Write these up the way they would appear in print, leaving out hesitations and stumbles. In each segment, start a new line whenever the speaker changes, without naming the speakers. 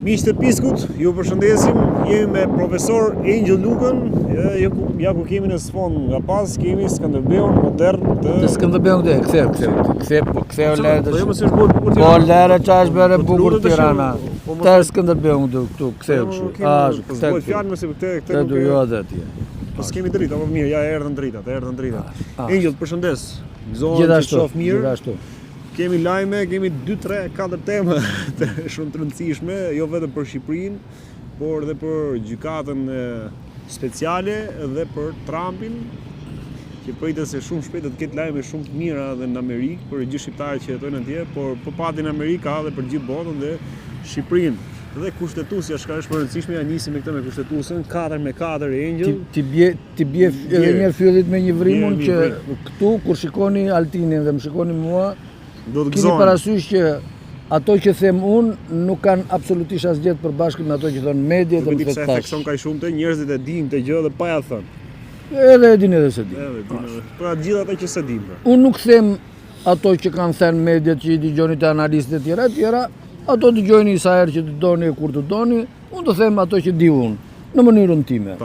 Miq të Piskut, ju përshëndesim. Jemi me profesor Angel Lukën. Ja ku kemi në sfond nga pas, kemi Skënderbeun modern
të Skënderbeun ktheu lere.
Po jo mos është bukur
Po lere çash bëre bukur Tirana. Te Skënderbeun këtu ktheu kështu.
Po fjalë mëse këtë
do jo atë atje.
Po s'kemi dritë, apo mirë, ja erdhën dritat. Angel, përshëndes.
Gjithashtu, gjithashtu.
Kemi lajme, kemi 2, 3, 4 tema shumë të rëndësishme, jo vetëm për Shqipërinë, por edhe për gjykatën speciale dhe për Trumpin, që pritet se shumë shpejt do të ketë lajme shumë të mira edhe në Amerikë për gjithë shqiptarët që jetojnë atje, por përpati në Amerikë ka edhe për gjithë botën dhe Shqipërinë. Dhe kushtetuesja çka është më e rëndësishme, ja nisim me këtë me kushtetuesën 4-4 Angel.
Ti bie edhe një fillit me një vrimun që këtu kur shikoni Altinin dhe më shikoni mua, keni parasysh që ato që them unë nuk kanë absolutisht asgjë të përbashkët me ato që thonë mediat dhe më
thektash. Sekson ka shumë të njerëzit e dinë këtë gjë dhe pa ja thënë.
Edhe e dinë edhe se dinë.
Pra gjithë ata që se dinë.
Unë nuk them ato që kanë thënë mediat që i dëgjoni të analistët e tjera, ato dëgjoni sa herë që të doni e kur të doni, unë të them ato që di unë, në mënyrën time.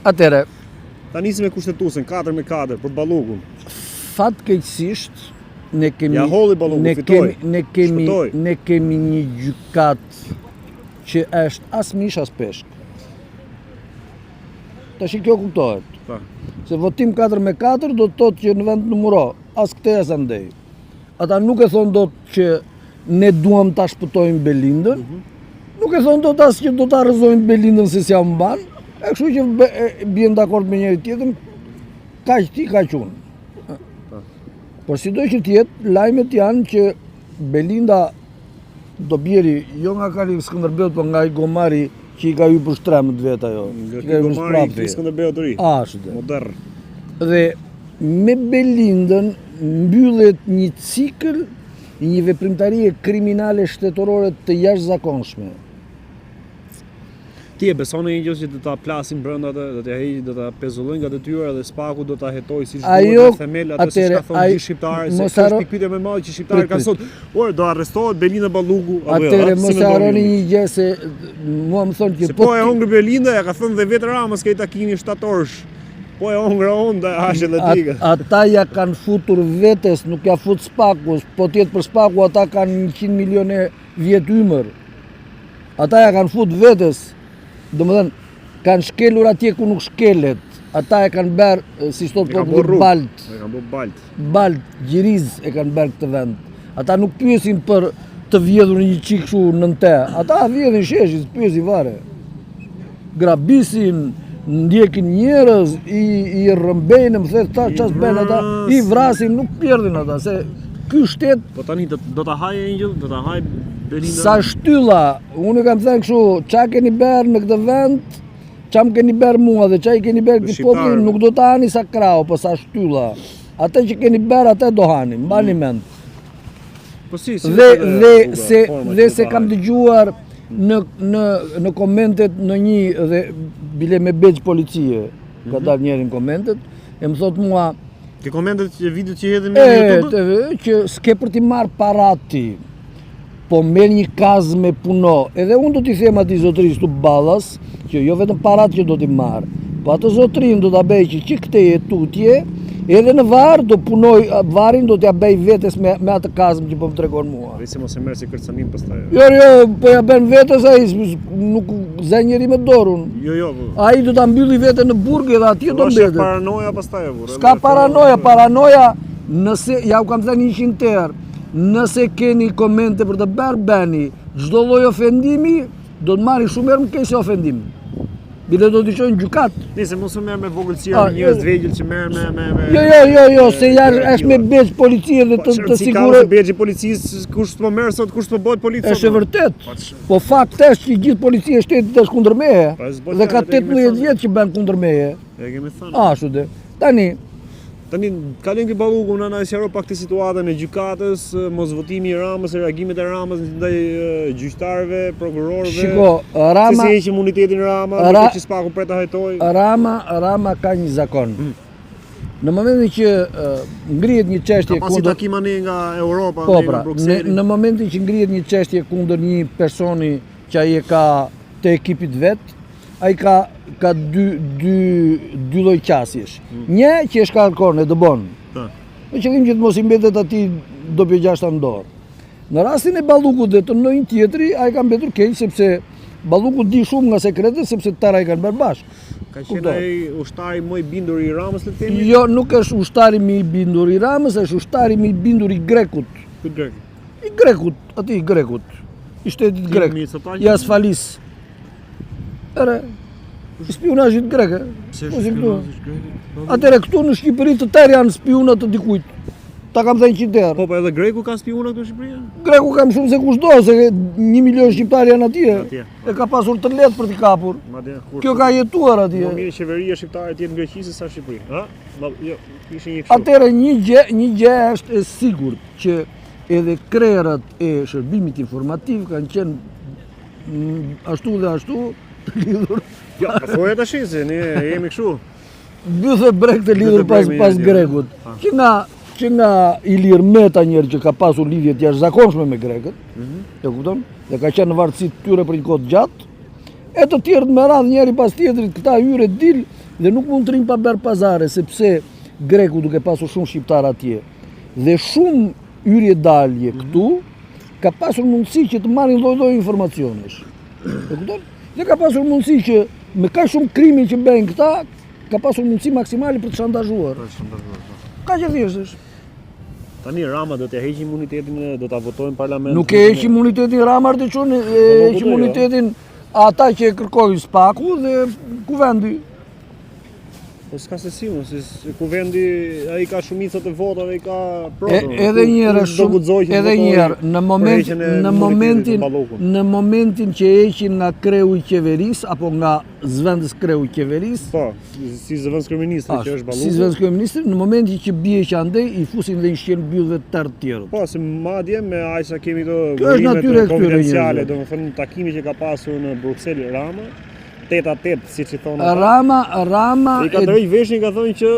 Atëre,
ta nisim me kushtetuesën 4-4 për Ballukun.
Fatkeqësisht ne kemi një gjykat që është as mish as peshk. Tash kjo kuptohet. Se votim 4-4 do të thotë që në vend numëro, as këtë as andej. Ata nuk e thonë dot që ne duam ta shpëtojmë Belindën, nuk e thonë dot as që do ta rrëzojmë Belindën se s'ja mban, e kështu që bien dakord me njëri tjetrin, kaq ti kaq unë. Por si do që tjetë, lajmet janë që Belinda do bjeri, jo nga kali Skënderbeut, po nga i gomari që i ka ju për 13 veta jo.
Nga i gomari i Skënderbeut të ri.
Ashtë.
Modern.
Dhe me Belindën mbyllet një cikël, një veprimtarie kriminale shtetërore të jashtëzakonshme.
Ti e beson Angel që do ta plasin brenda atë, do t'ja heqë, do ta pezullojnë nga detyra dhe Spaku do ta hetojë siç duhet në themel atë që ka thonë gjithë shqiptarët, se është pikpyetje më e madhe që shqiptarët kanë sot. Do arrestohet Belinda Balluku apo jo?
Atëre mos harroni një gjë se mua më thonë që
po e hongër Belinda, ja ka thënë dhe vetë Ramës ke takimin shtatorsh. Po e hongër onda hashe dhe tigë.
Ata ja kanë futur vetes, nuk ja fut Spakus, po tjetë për Spaku ata kanë 100 milionë vjet ymër. Ata ja kanë fut vetes. Domethënë, kanë shkelur atje ku nuk shkelet. Ata e kanë bërë, si thot populli, balt.
E kanë bërë balt.
Balt, gjiriz e kanë bërë këtë vend. Ata nuk pyesin për të vjedhur një çik kështu nën te. Ata vjedhin sheshin, pyesin fare. Grabisin, ndjekin njerëz, i rrëmbejnë, më the çfarë bën ata, i vrasin, nuk pierdhin ata se ky shtet.
Po tani do ta hajë Angel, do ta hajë Belinda.
Sa shtylla, unë kam thënë kështu, ç'a keni bërë në këtë vend, ç'a më keni bërë mua dhe ç'a i keni bërë këtij populli, nuk do ta hani sa krau, po sa shtylla. Atë që keni bërë atë do hani, mbani mend.
Po si.
Dhe se kam dëgjuar në komentet në një dhe bile me beq policie, ka dalë njëri në komentet, e më thot mua
ke komentet që videot që hedhin në YouTube
që s'ke për t'i marrë parati. Po merr një kaz me puno, edhe unë do t'i them atij zotërisë tu ballas, që jo vetëm parat që do t'i marr, po atë zotërin do t'a bëj që këtë tutje, edhe në varr do punoj, varrin do t'ja bëj vetes me atë kazm që po më tregon mua.
Risi mos e merr si kërcënim pastaj.
Jo, po ja bën vetes ai, nuk zë njëri me dorën.
Jo.
Ai do ta mbylli veten në burg edhe atje do mbetet.
Ka paranoja pastaj burr.
S'ka paranoja, nëse ja u kam thënë 100 herë. Nëse keni komente për të bërë bëni, çdo lloj ofendimi do të marri shumë herë më keq se ofendim. Bile do të shojnë gjykat.
Nëse mos u merr me vogëlësia njerëz të vegjël që merr me
Jo, se është me beq policie dhe të sigurë.
Si beqi policisë, kush të merr sot, kush të bëhet policë.
Është vërtet. Po fakti është që gjithë policia e shtetit është kundër meje. Dhe ka 18 vjet që bën kundër meje.
E kemi thënë.
Ashtu dhe. Tani
kalojmë ke Balluku në analizaro pak këtë situatën e gjykatës, mosvotimi i Ramës, reagimet e Ramës ndaj gjyqtarëve, prokurorëve.
Shiko, Rama
se si heq imunitetin Rama, që Spaku pret ta hetoj.
Rama ka një zakon. Në momentin që ngrihet një çështje
kundër pasi takimani nga Europa,
në momentin që ngrihet një çështje kundër një personi që ai e ka të ekipit vet, ai ka dy lloj qasjesh. Një që e shkarkon e dëbon. Me qëllim që të mos i mbetet atij dobi gjashta në dorë. Në rastin e Ballukut dhe të ndonjë tjetri, ai ka mbetur keq sepse Balluku di shumë nga sekretet sepse tara i kanë bërë bashkë.
Ka qenë ai ushtari më i bindur i Ramës, le të themi?
Jo, nuk është ushtari më i bindur i Ramës, është ushtari më i bindur i Grekut.
Ku grek?
I Grekut, aty i Grekut. I shtetit grek. I Asfalis. Ere, spionazhit greke. Atëre këtu në Shqipëri të tërë janë spionat të dikujt. Ta kam thënë 100 herë.
Po edhe Greku ka spiona këtu në Shqipëri?
Greku kam shumë se kushdo, se 1 milion shqiptar janë atje. E ka pasur të lehtë për t'i kapur. Kjo ka jetuar atje.
Më mirë qeveria shqiptare të jetë në Greqi se sa Shqipëri, ha? Jo, ishte një kështu.
Atëre një gjë është e sigurt që edhe krerët e shërbimit informativ kanë qenë ashtu dhe ashtu të lidhur.
Jo, po thuaj tash se ne jemi kështu.
Bythe brek të lidhur pas Grekut. Që nga Ilir Meta njerë që ka pasur lidhje të jashtëzakonshme me grekët, e kupton? Dhe ka qenë në vartësi të tyre për një kohë gjatë, e të tjerët me radhë njëri pas tjetrit, këta hyre dil dhe nuk mund të rinë pa bërë pazare, sepse Greku duke pasur shumë shqiptar atje dhe shumë hyrje dalje këtu, ka pasur mundësi që të marrin lloj-lloj informacionesh. E kupton? Dhe ka pasur mundësi që me kaq shumë krimi që bëjnë këta, ka pasur mundësi maksimale për të shantazhuar. Ka që thjesht është.
Tani Rama do t'ja heqë imunitetin, do t'a votojnë në parlament.
Nuk e heq imunitetin Rama Ardiçun, e heq imunitetin ata që e kërkojnë Spaku dhe Kuvendi.
Po s'ka se si, se Kuvendi ai ka shumicat e votave, ai ka prodhën.
Edhe njëherë, në momentin që heqin nga kreu i qeverisë apo nga zëvendës kreu i qeverisë.
Po, si zëvendës kryeministri që është Balluku.
Si zëvendës kryeministri, në momentin që bie që andej i fusin dhe i shqen mbyllëve të tërë të tjerë.
Po, se madje me aq sa kemi këto vurimet konfidenciale, domethënë takimi që ka pasur në Bruxelles Rama. 8-8, siç i thonë.
Rama
i ka drejt veshin, ka thonë që i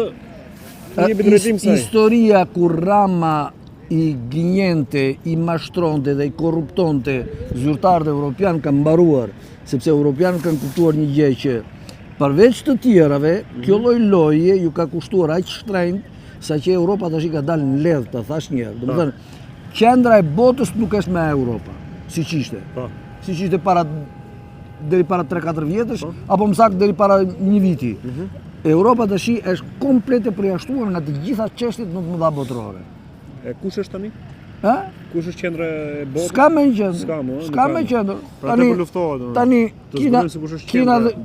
jepi drejtim kësaj.
Historia kur Rama i gënjente, i mashtronte dhe i korruptonte zyrtarët evropian ka mbaruar, sepse evropianët kanë kuptuar një gjë që përveç të tjerave, kjo lloj loje ju ka kushtuar aq shtrenjtë saqë Europa tash ka dalë në ledh, ta thash një herë. Domethënë, qendra e botës nuk është me Europa, siç ishte. Siç ishte deri para 3-4 vjetësh, apo më saktë deri para një viti. Europa tash është komplet e përjashtuar nga të gjitha çështjet më të mëdha botërore.
E kush është tani? Kush është qendra e botës?
S'ka më qendër. Tani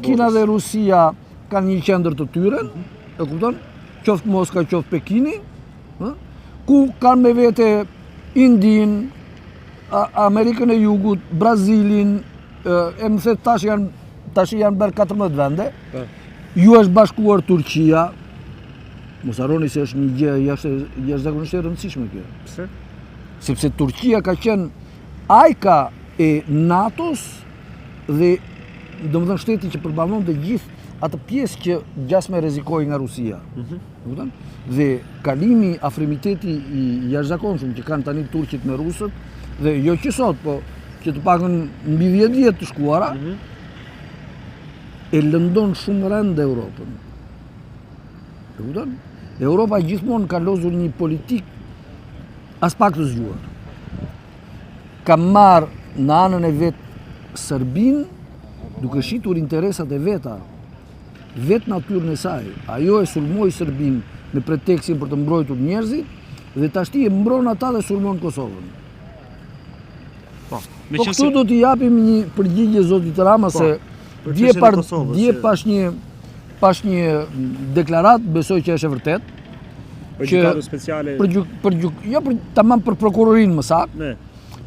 Kina dhe Rusia kanë një qendër të tyre, e kupton? Qoftë Moska, qoftë Pekini, ku kanë me vete Indin, Amerikën e Jugut, Brazilin, e më thet tash janë bërë 14 vende, ju është bashkuar Turqia, mos harroni se është një gjë jashtëzakonisht e rëndësishme kjo.
Pse?
Sepse Turqia ka qenë ajka e NATO-s dhe domethënë shteti që përballon të gjithë atë pjesë që gjasme rrezikoi nga Rusia. Dhe kalimi afrimiteti i jashtëzakonshëm që kanë tani turqit me rusët, dhe jo që sot, po që të pakën mbi 10 vjet të shkuara, e lëndon shumë rënd Europën. E kupton? Europa gjithmonë ka lozur një politik as pak të zgjuar. Ka marrë në anën e vet Serbinë, duke shitur interesat e veta, vetë natyrën e saj. Ajo e sulmoi Serbinë me pretekstin për të mbrojtur njerëzit, dhe tashti e mbron ata dhe sulmon Kosovën. Po këtu do t'i japim një përgjigje zotit Rama, se dje pash një deklarat, besoj që është e vërtet,
për gjykatën speciale,
tamam për prokurorinë më saktë.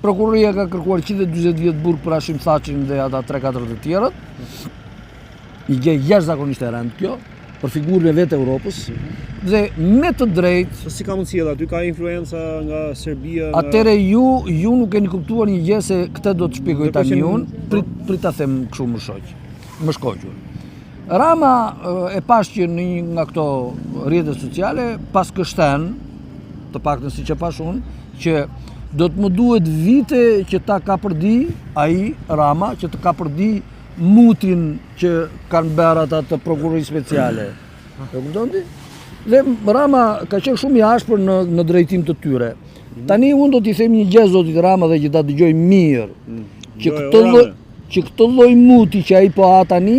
Prokuroria ka kërkuar 140 vjet burg për Hashim Thaçin dhe ata 3-4 të tjerët. Një gjë jashtëzakonisht e rëndë kjo, për figurën e vetë Europës, dhe me të drejtë.
Si ka mundësi edhe aty ka influenca nga Serbia?
Atëre ju nuk keni kuptuar një gjë, se këtë do të shpjegoj tani unë, prit ta them kështu më shkoqur. Rama e pash që në një nga këto rrjete sociale pas kështen, të paktën siç e pash unë, që do të më duhet vite që ta ka përdi ai Rama, që të ka përdi mutin që kanë bërë ata të prokurorisë speciale. E kupton ti? Dhe Rama ka qenë shumë i ashpër në drejtim të tyre. Tani unë do t'i them një gjë zotit Rama dhe që ta dëgjoj mirë. Që këtë lloj muti që ai po ha tani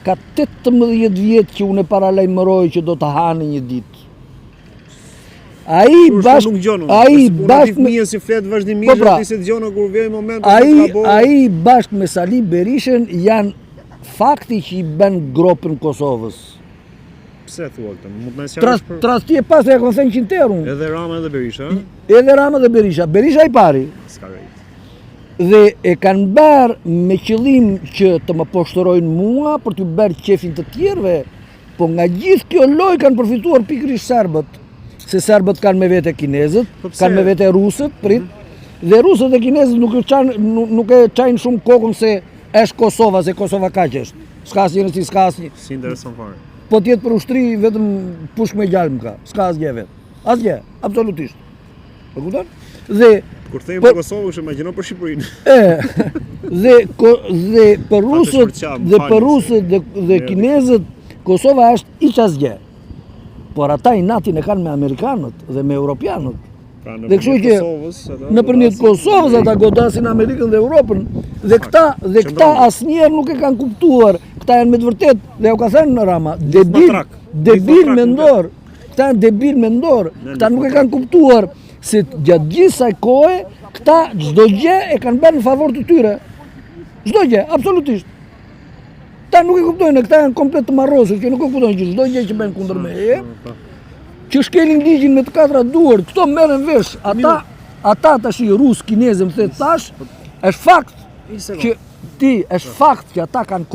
ka 18 vjet që unë e paralajmëroj që do të hanë një ditë. Ai bashkë me
si flet vazhdimisht ti se dëgjon kur vjen momenti
ai bashkë me Sali Berishën janë fakti që i bën gropën Kosovës.
Pse thua këtë? Mund të na sqarosh për
Trasti e pas e kanë thënë qinterun.
Edhe Rama edhe Berisha,
Edhe Rama dhe Berisha. Berisha i pari.
S'ka rejt.
Dhe e kanë bërë me qëllim që të më poshtërojnë mua për t'u bërë qefin të tjerëve, po nga gjithë kjo lojë kanë përfituar pikërisht serbët. Se serbët kanë me vete kinezët, kanë me vete rusët, dhe rusët e kinezët nuk e qajnë shumë kokën se është Kosova, se Kosova kaq është. S'ka asnjë rëndësi, s'ka asnjë.
Si intereson fare.
Po tjetë për ushtri vetëm pushk me gjalm ka, s'ka asgjë vetë. Asgjë, absolutisht. Po kupton? Dhe
kur themi për Kosovë, është imagjino për Shqipërinë.
Dhe për rusët dhe kinezët, Kosova është hiç asgjë. Por ata i natin e kanë me Amerikanët dhe me Europianët. Dhe kështu që nëpërmjet Kosovës ata godasin Amerikën dhe Europën. Dhe këta asnjëherë nuk e kanë kuptuar. Këta janë me të vërtet, dhe u ka thënë Rama, debil mendor. Këta janë debil mendor. Këta nuk e kanë kuptuar se gjatë gjithë saj kohe, këta çdo gjë e kanë bërë në favor të tyre. Çdo gjë, absolutisht. Këta nuk e kuptojnë, këta janë komplet të marrosur, që nuk e kuptojnë që çdo gjë që bëjnë kundër meje, që shkelin ligjin me të katra duart, këto merren vesh. Ata tash rus, kinezë, më the tash, është fakt është fakt që ata kanë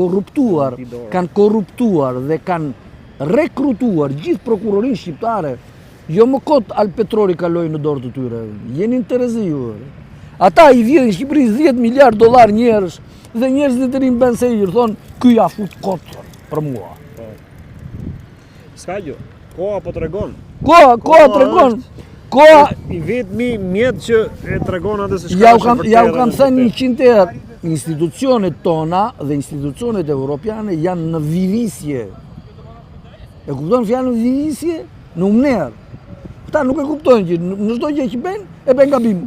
korruptuar dhe kanë rekrutuar gjithë prokurorinë shqiptare. Jo më kot Al Petroli kaloi në dorë të tyre. Jeni interesi ju. Ata i vjedhin Shqipërisë 10 miliard dollar njerëz dhe njerëzit e rinj bën se i thonë ky ja fut kot për mua.
S'ka gjë. Koha po tregon.
Koha tregon. Koha
i vetmi mjet që e tregon atë se çka
ja u kam thënë 100 herë, institucionet tona dhe institucionet europiane janë në vivisje. E kupton fjalën vivisje? Në umner. Këta nuk e kuptojnë që në çdo gjë që bëjnë, e bëjnë gabim.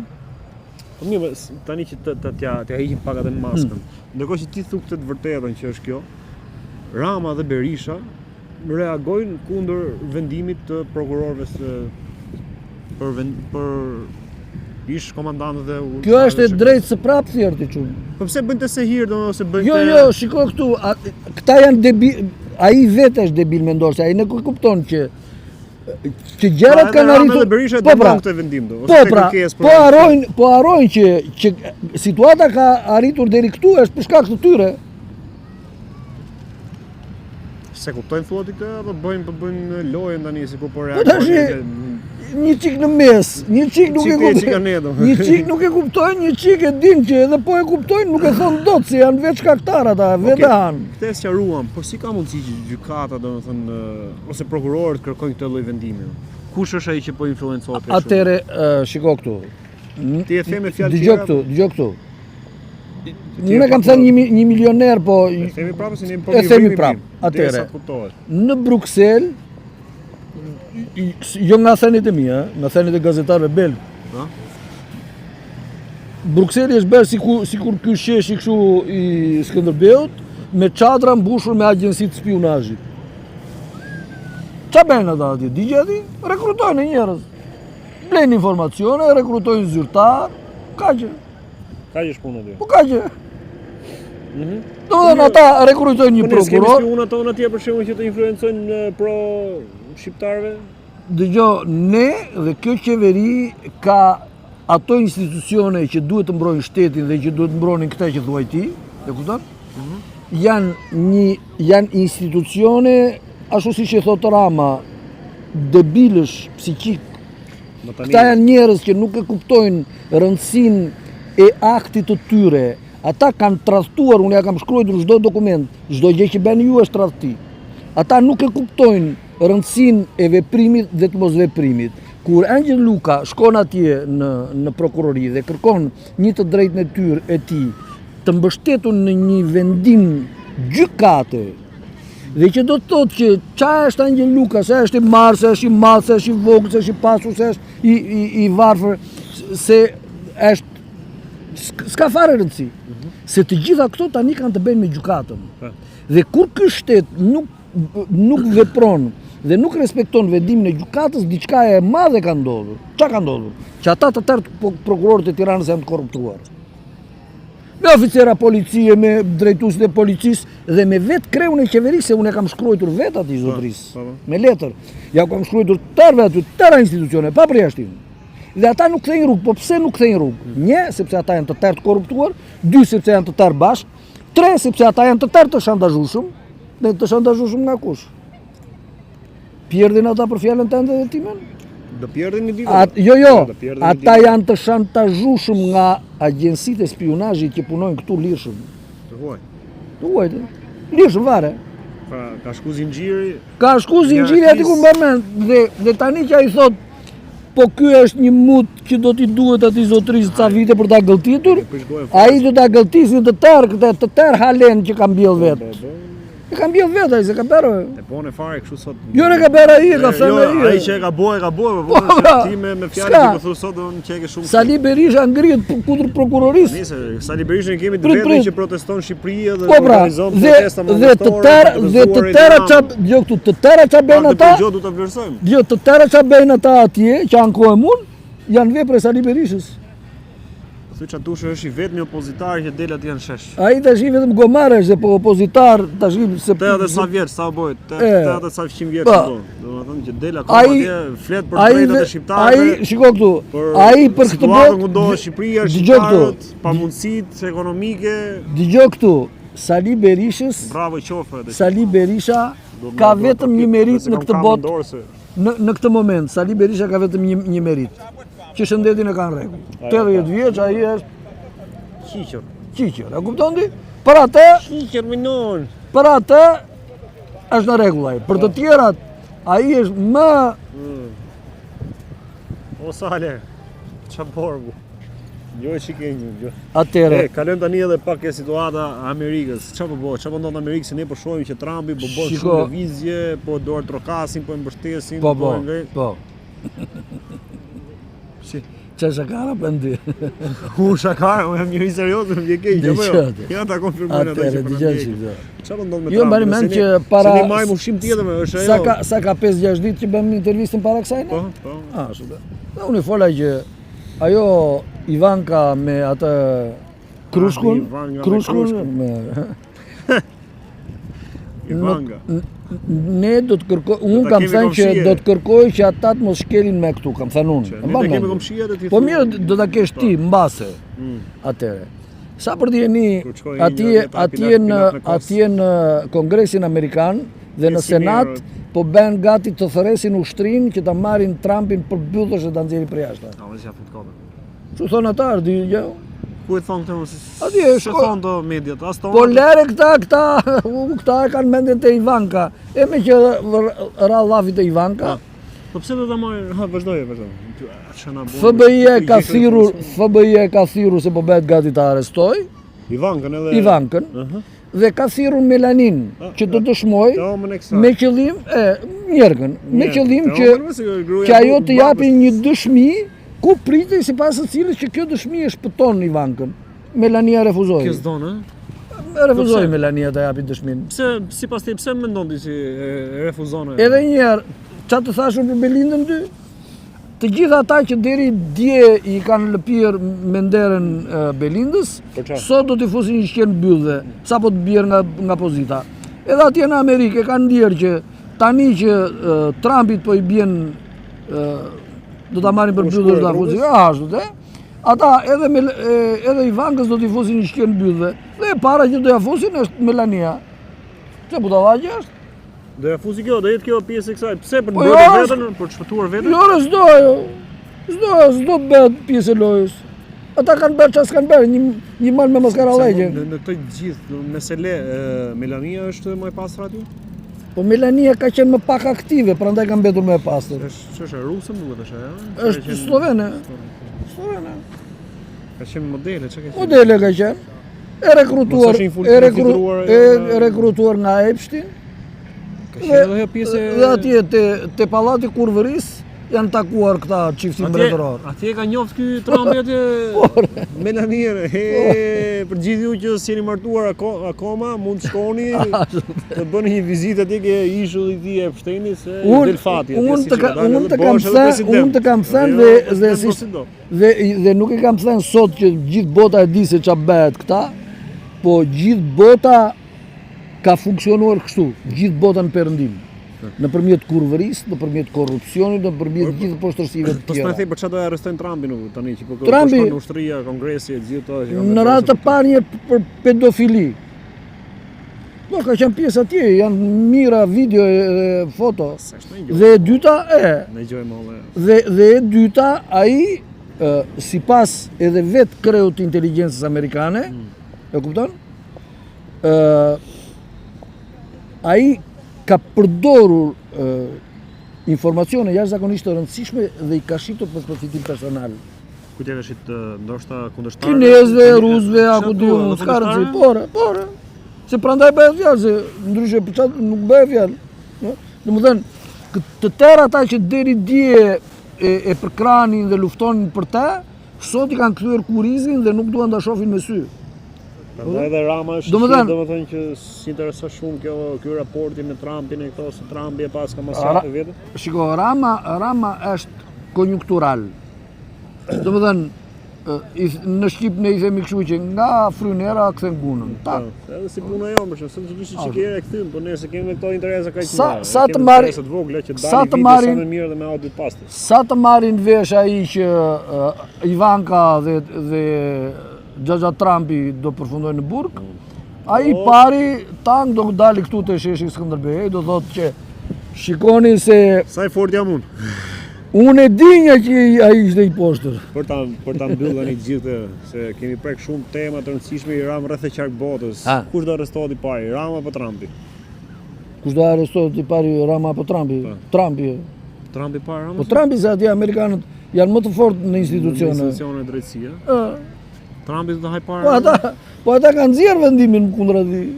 Po mirë, tani që t'ja heqim pak atë maskën. Ndërkohë që ti thu këtë të vërtetën që është kjo, Rama dhe Berisha reagojnë kundër vendimit të prokurorëve për ish komandantët dhe
kjo është e drejtë së prapë thjerë ti çun.
Po pse bëjnë të sehir ose bëjnë
Jo, shiko këtu, këta janë debil, ai vetë është debil mendor, se ai nuk e kupton që gjërat kanë arritur. Po harojnë që situata ka arritur deri këtu është për shkak të tyre.
Se kuptojnë thua ti këtë apo bëjnë lojën tani sikur po reagojnë.
Një çik në mes, një çik nuk e kuptojnë. Një çik nuk e kuptojnë, një çik e din që edhe po e kuptojnë, nuk e thon dot se janë vetë shkaktar ata, vetë han.
Këtë e sqaruam, por si ka mundësi që gjykata, domethënë, ose prokurorët kërkojnë këtë lloj vendimi? Kush është ai që po influencon këtë?
Atëre, shiko këtu.
Ti e the me fjalë tjera.
Dëgjoj këtu. Unë kam thënë një milioner, po
e themi prapë se ne po
themi prapë. Atëre. Në Bruksel, jo nga thënit e mia, nga thënit e gazetarëve belg. Brukseli është bërë sikur ky sheshi kështu i Skënderbeut me çadra mbushur me agjenci të spionazhit. Ç'a bën ata aty? Digjeti? Rekrutojnë njerëz. Blen informacione, rekrutojnë zyrtar, kaq. Kaq
është puna aty.
Po kaq. Domethënë ata rekrutojnë një prokuror.
Kemi spiona tonë atje për shembull që të influencojnë pro shqiptarëve?
Dëgjoj, ne dhe kjo qeveri ka ato institucione që duhet të mbrojnë shtetin dhe që duhet të mbronin këta që thuaj ti, e kupton? Janë institucione, ashtu siç e thot Rama, debilësh psiqik. Këta janë njerëz që nuk e kuptojnë rëndësinë e aktit të tyre. Ata kanë tradhtuar, unë ja kam shkruar çdo dokument, çdo gjë që bën ju është tradhti. Ata nuk e kuptojnë rëndësinë e veprimit dhe të mos veprimit. Kur Angel Luka shkon atje në prokurori dhe kërkon një të drejtën e tyre e tij të mbështetur në një vendim gjykate, dhe që do të thotë që qa është Angel Luka, se është i marrë, se është i madh, se është i vogël, se është i pasur, se është i varfër, se është s'ka fare rëndësi. Se të gjitha këto tani kanë të bëjnë me gjykatën. Dhe kur ky shtet nuk vepron dhe nuk respekton vendimin e gjykatës, diçka e madhe ka ndodhur. Ç'a ka ndodhur? Që ata të tërë prokurorët e Tiranës janë të korruptuar. Me oficera policie, me drejtuesit e policisë dhe me vetë kreun e qeverisë, se unë e kam shkruar vetë atij zotërisë, me letër. Ja kam shkruar tërë aty, tëra institucione, pa përjashtim. Dhe ata nuk kthejnë rrugë, po pse nuk kthejnë rrugë? Një, sepse ata janë të tërë të korruptuar, dy, sepse janë të tërë bashkë, tre, sepse ata janë të tërë të shantazhueshëm, dhe të shantazhueshëm nga kush? Pjerdhin ata për fjalën tënde dhe timen?
Do pjerdhin një ditë.
Jo, ata janë të shantazhueshëm nga agjencitë e spionazhit që punojnë këtu lirshëm.
Të huaj.
Të huaj, lirshëm vare.
Pra, ka shku zinxhiri.
Ka shku zinxhiri aty ku mban mend dhe tani që ai thot, po ky është një mut që do t'i duhet atij zotërisë ca vite për ta gëlltitur, ai do ta gëlltisin të tërë halen që ka mbjell vetë. E ka mbjell vetë ai, se ka bërë.
E bën e fare kështu sot.
Jo, ne ka bërë ai, ka thënë ai.
Ai që e ka bërë, po ti me fjalë që po thu sot do të çeke shumë.
Sali Berisha ngrihet kundër prokurorisë.
Nëse Sali Berishën kemi të vetën që proteston në Shqipëri dhe organizon protesta
dhe të tëra të tëra ç'a bën ata.
Jo, do ta vlerësojmë.
Jo, të tëra ç'a bën ata atje, që ankohen mund, janë vepra e Sali Berishës.
Që atush është i vetmi opozitar që del aty në shesh.
Ai tash i vetëm gomare është, po opozitar tash se
te atë sa vjet, sa bojt, te atë sa 100 vjet këtu. Domethënë që del akoma atje flet për drejtat e shqiptarëve.
Ai shiko këtu. Ai për këtë botë
ku do Shqipëria, shqiptarët, pamundësitë ekonomike.
Dëgjoj këtu. Sali Berishës.
Bravo qoftë.
Sali Berisha ka vetëm një merit në këtë botë. Në këtë moment Sali Berisha ka vetëm një merit. Që shëndetin e kanë rregull. 80 vjeç ai është qiqër. E kupton ti? Për atë
qiqër minon.
Për atë është në rregull ai. Për të tjerat ai është më
O Sale. Çfarë borgu? Jo e shikenjë, jo.
Atëre.
Kalojmë tani edhe pak e situata Amerikës. Çfarë po bëhet? Çfarë po ndodh në Amerikë se ne po shohim që Trumpi po bën shumë lëvizje, po dorë trokasin, po mbështesin,
po. Qa shakara për ndi?
Unë shakara, unë jam njëri serios, më vje keq, apo jo? Ja ta konfirmojnë ata që për në ndjekë. Çfarë ndodh me Trump?
Jo, mbari mend që para...
Se ne majmë ushqim tjetër me, është ajo...
Sa ka 5-6 ditë që bëmë intervistën para kësaj?
Po.
Ashtu. Unë i fola që ajo Ivanka me atë Krushkun me...
Ivanka.
Ne do të kërkoj, unë kam thënë që do të kërkoj që ata të mos shkelin me këtu, kam thënë unë.
Ne të kemi komshijat e ti.
Po mirë, do ta kesh ti mbase. Atëre. Sa për të jeni atje në Kongresin Amerikan dhe në Senat po bën gati të thërresin ushtrinë që ta marrin Trumpin për byllësh dhe ta nxjerrin për jashtë. Çu thon ata, jo?
Ku e thonë këtë?
Atje
është thonë do mediat, as tonë.
Po lere këta e kanë mendjen te Ivanka. E me që ra llafit e Ivanka.
Po pse do ta marrin? Ha, vazhdoj.
FBI e ka thirrur se po bëhet gati ta arrestoj Ivankën dhe ka thirrur Melanin që të dëshmoj me qëllim me qëllim që ajo të japi një dëshmi ku pritej sipas së cilës që kjo dëshmi e shpëton Ivankën. Melania refuzoi.
Kjo s'don,
refuzoi Melania ta japi dëshminë.
Pse sipas te pse mendon ti si refuzon?
Edhe një herë, çfarë të thashun për Belindën ty? Të gjithë ata që deri dje i kanë lëpir me nderën Belindës, sot do t'i fusin një shqen byllë, sapo të bjerë nga pozita. Edhe atje në Amerikë kanë ndjerë që tani që Trumpit po i bjen do ta marrin për byllë do ta fusin. Ashtu te. Ata edhe Ivankës do t'i fusin një shqen byllë. Dhe para që do ja fusin është Melania. Çe budallaqe është?
Do ja fusi kjo, do jetë kjo pjesë e kësaj. Pse për të bërë vetën, për të shpëtuar veten?
Jo, s'do bëhet pjesë e lojës. Ata kanë bërë çfarë s'kanë bërë, një mal me maskarallëqe.
Në këtë gjithë mesele Melania është më e pastër aty?
Po Melania ka qenë më pak aktive, prandaj ka mbetur më e pastër.
Ç'është ruse më duhet është, ja?
Është slovene. Slovene.
Ka qenë modele, çka ka qenë?
Modele ka qenë. E rekrutuar, e rekrutuar nga Epstein.
Ka qenë edhe pjesë
Dhe atje te pallati Kurvëris janë takuar këta çifti mbretëror.
Atje ka njoft ky Trumpi atje Melania. Për gjithë ju që s'jeni martuar akoma, mund të shkoni të bëni një vizitë atje ke ishulli i tij Epsteini se del fati atje.
Unë të kam thënë dhe nuk e kam thënë sot që gjithë bota e di se ç'a bëhet këta, po gjithë bota ka funksionuar kështu, gjithë bota në perëndim. Nëpërmjet kurvërisë, nëpërmjet korrupsionit, nëpërmjet gjithë poshtërsive të
tjera. Po s'na thej për çfarë do arrestojnë Trumpin tani që po shkon ushtria, kongresi e gjithë ato.
Në radhë të parë për pedofili. Po ka qenë pjesë atje, janë mira video e foto. Dhe e dyta dhe e dyta ai sipas edhe vetë kreut të inteligjencës amerikane, e kupton? Ai ka përdorur informacione jashtëzakonisht të rëndësishme dhe i ka shitur për profitin personal.
Ku t'ja ka shit ndoshta kundërshtarë?
Kinezëve, rusëve, apo diun, s'ka rëndësi, por. Se prandaj bëhet fjalë, se ndryshe për çfarë nuk bëhet fjalë. Domethënë, të tërë ata që deri dje e përkranin dhe luftonin për të, sot i kanë kthyer kurizin dhe nuk duan ta shohin me sy.
Edhe Rama është domethënë që s'intereson shumë ky raporti me Trumpin e këto se Trumpi e pas ka masat e vetë.
Shiko, Rama është konjunktural. Domethënë në Shqip ne i themi kështu që nga frynera kthen gunën.
Edhe si puna jonë, për shembull, se kishte çikere e kthym, po nëse kemi këto interesa kaq të
mëdha. Sa të marrin
mirë dhe me audit pastë.
Sa të marrin vesh ai që Ivanka dhe Xhaxha Trumpi do përfundojnë në burg, ai pari tank do dalë këtu te sheshi Skënderbej, do thotë që shikoni se
sa i fort jam unë.
Unë e dinja që ai ishte i poshtër.
Për ta mbyllur tani gjithë se kemi prek shumë tema të rëndësishme i ram rreth e qark botës. Kush do arrestohet i pari, Rama apo Trumpi?
Kush do arrestohet i pari, Rama apo Trumpi? Trumpi.
Trumpi para Rama?
Po Trumpi se atje amerikanët janë më të fortë në institucione.
Në institucione drejtësie. Trumpi do të haj para.
Po ata kanë nxjerr vendimin kundër atij.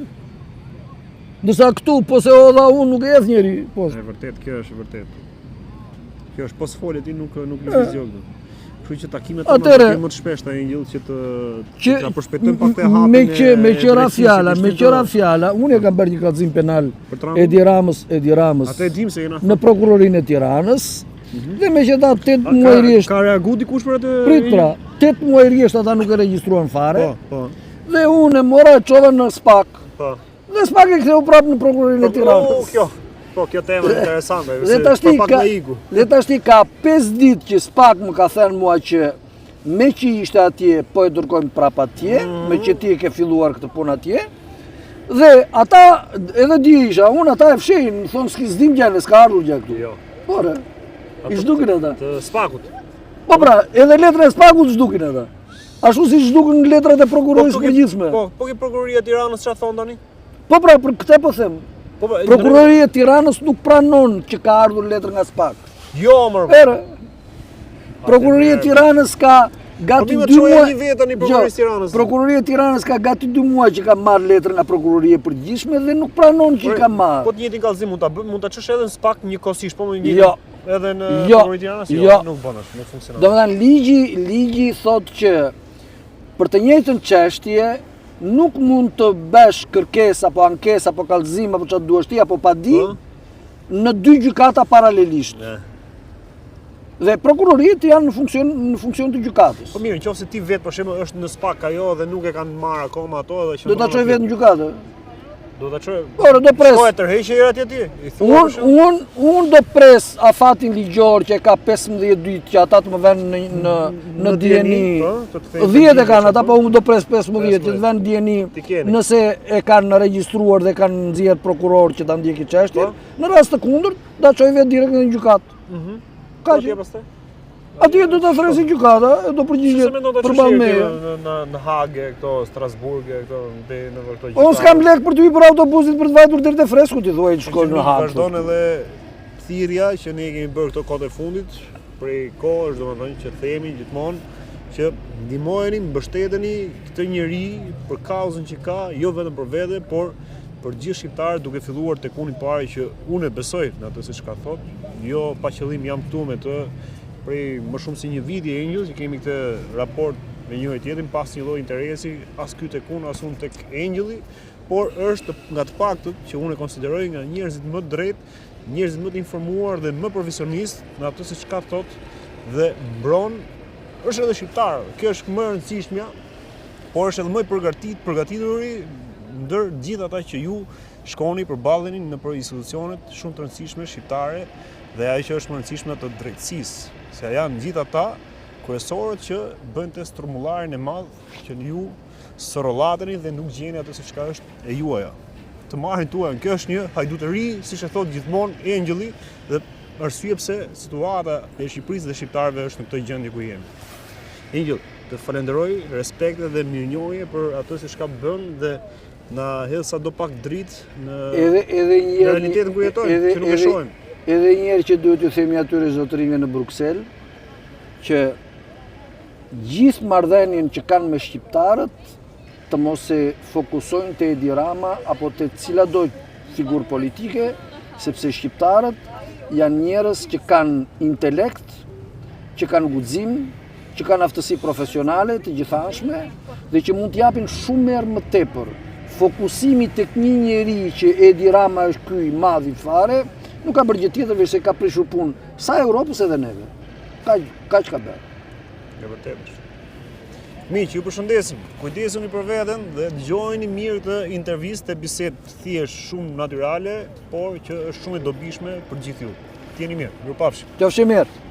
Ndërsa këtu po se odha unë nuk e eth njeri poshtë.
Është vërtet, kjo është vërtet. Kjo është pos folje ti nuk lëviz jo këtu. Kështu që takimet tona më të shpeshta Angel që ta përshpejtojmë pak të hapin.
Me qëra fjala, unë e kam bërë një kallëzim penal Edi Ramës.
Atë e dim se jena
në prokurorinë e Tiranës. Dhe me që ta 8 muaj rjesht.
Ka reagu dikush për atë?
Prit pra, 8 muaj rjesht ata nuk e regjistruan fare.
Po.
Dhe unë e mora e çova në SPAK. Po. Dhe SPAK e ktheu prapë në prokurorinë e Tiranës.
Kjo temë interesante.
Dhe tashti ka 5 ditë që SPAK më ka thënë mua që me që ishte atje, po e dërkojmë prapë atje, me që ti e ke filluar këtë punë atje. Dhe ata, edhe di isha, unë ata e fshehin, më thonë s'dim gjene, s'ka ardhur gjë këtu.
Jo.
Pore, i zhdukin ata.
Të SPAK-ut.
Po pra, edhe letra e SPAK-ut zhdukin ata. Ashtu si zhdukin letrat e prokurorisë përgjithshme.
Po ke prokuroria e Tiranës çfarë thon tani?
Po pra, për këtë po them. Prokuroria e Tiranës nuk pranon që ka ardhur letër nga SPAK.
Jo, më.
Prokuroria e Tiranës ka gati 2
muaj.
Prokuroria e Tiranës ka gati 2 muaj që ka marrë letër nga prokuroria e përgjithshme dhe nuk pranon që ka marrë.
Po të njëjtin kallëzim mund ta çosh edhe në SPAK njëkohësisht, po më njëjtin. Edhe në Prokurorinë e Tiranës nuk bën as, nuk funksionon.
Domethënë ligji thotë që për të njëjtën çështje nuk mund të bësh kërkesë apo ankesë apo kallëzim apo çfarë duash ti apo padi në 2 gjykata paralelisht. Dhe prokuroritë janë në funksion të gjykatës.
Po mirë, nëse ti vetë për shembull është në SPAK ajo dhe nuk e kanë marrë akoma ato edhe që
do ta çoj vetë në gjykatë.
Do ta çoj.
Po, do pres.
Po e tërheqë herë atje ti.
Unë do pres afatin ligjor që ka 15 ditë që ata të më vënë në DNI. 10 e kanë ata, po unë do pres 15 që të vënë DNI. Nëse e kanë regjistruar dhe kanë nxjerr prokuror që ta ndjeki çështjen, në rast të kundërt, da çoj vetë direkt në gjykatë.
Ka që pastaj?
Atje do ta thresë gjykata, do përgjigjet përballë meje.
Në Hagë, këto Strasburg, këto në këto gjykata.
Unë s'kam lek për të hyrë për autobusit për të vajtur deri te freskut, i thuaj të shkoj në Hagë.
Vazhdon edhe thirrja që ne kemi bërë këto kohë të fundit, prej kohësh domethënë që themi gjithmonë që ndihmojeni, mbështeteni këtë njerëz për kauzën që ka, jo vetëm për vete, por për gjithë shqiptarët, duke filluar tek unë i pari që unë e besoj në atë se çka thot, jo pa qëllim jam këtu me të prej më shumë si një viti Angel, që kemi këtë raport me njëri tjetrin pas një lloj interesi, as ky tek unë, as unë tek Angeli, por është nga të paktët që unë e konsideroj nga njerëzit më të drejtë, njerëzit më të informuar dhe më profesionistë në atë se çka thot dhe mbron. Është edhe shqiptar, kjo është më e rëndësishmja, por është edhe më i përgatituri ndër gjithë ata që ju shkoni përballeni nëpër institucionet shumë të rëndësishme shqiptare dhe ajo që është më e rëndësishme të drejtësisë, se janë gjithë ata kryesorët që bëjnë të strumullarin e madh që ju sërollateni dhe nuk gjeni atë se çka është e juaja. Të marrin tuaj, kjo është një hajdutëri, siç e thot gjithmonë Angeli, dhe arsye pse situata e Shqipërisë dhe shqiptarëve është në këtë gjendje ku jemi. Angel, të falenderoj, respekte dhe mirënjohje për atë se çka bën dhe na hedh sa do pak dritë në realitetin ku jetojmë, që nuk e shohim.
Edhe një herë që duhet t'ju themi atyre zotërinjve në Bruksel, që gjithë marrëdhënien që kanë me shqiptarët të mos e fokusojnë te Edi Rama apo te cila do figurë politike, sepse shqiptarët janë njerëz që kanë intelekt, që kanë guxim, që kanë aftësi profesionale të gjithanshme dhe që mund t'japin shumë herë më tepër. Fokusimi tek një njeri që Edi Rama është ky i madh i fare, nuk ka bërë gjë tjetër veç se ka prishur punë sa Europës edhe neve. Kaq ka bërë.
E vërtetë. Miq, ju përshëndesim. Kujdesuni për veten dhe dëgjojeni mirë këtë intervistë e bisedë thjesht shumë natyrale, por që është shumë e dobishme për gjithë ju. T'jeni mirë. Mirupafshim.
Qofshi mirë.